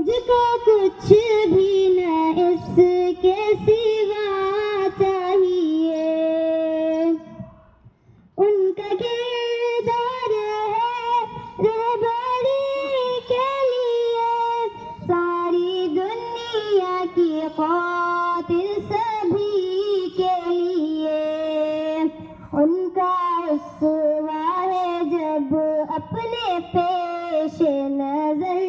مجھ کو کچھ بھی نہ اس کے سوا چاہیے، ان کا کردار ہے رہبری کے لیے، ساری دنیا کی خاطر سبھی کے لیے، ان کا اسوہ ہے جب اپنے پیش نظر،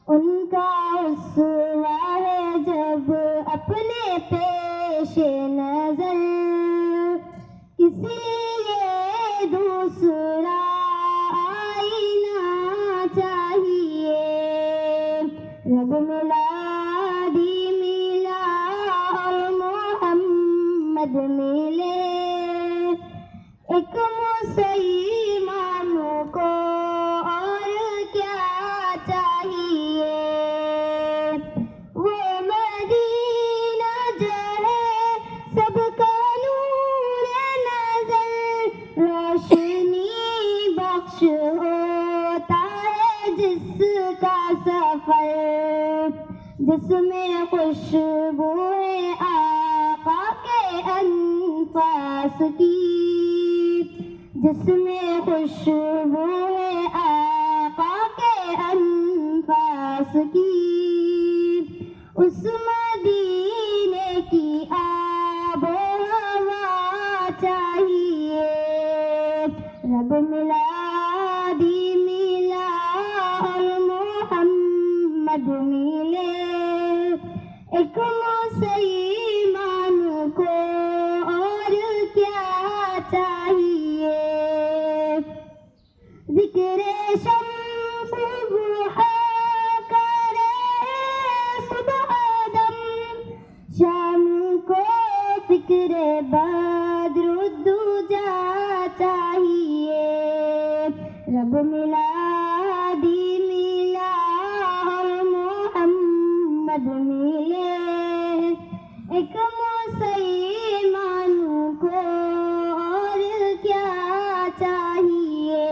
ان کا اسوہ ہے جب اپنے پیش نظر، کسی لیے دوسرا آئینہ چاہیے، رب ملا دی ملا اور محمد ملے، ایک مسلمان کو اور کیا چاہیے، وہ مدینہ جو ہے سب کا نور نظر، روشنی بخش ہوتا ہے جس کا سفر، جس میں خوشبو ہے آقا کے انفاس کی، جس میں خوشبو ہے آقا کے انفاس کی، اس مدینے کی آب و ہوا چاہیے، رب ملا دی ملا اور محمد ملے، ایک مسلمان کو اور کیا چاہیے، ذکر شمس ضحیٰ کرے صبح دم، شام کو فکر بدر الدجا چاہیے، رب ملا دی ملا اور محمد ملے، ایک مسلمان کو اور کیا چاہیے،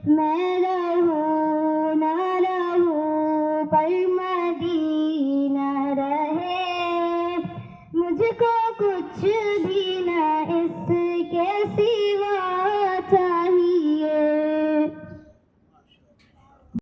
میں رہوں نہ رہوں پر مدینہ رہے، مجھ کو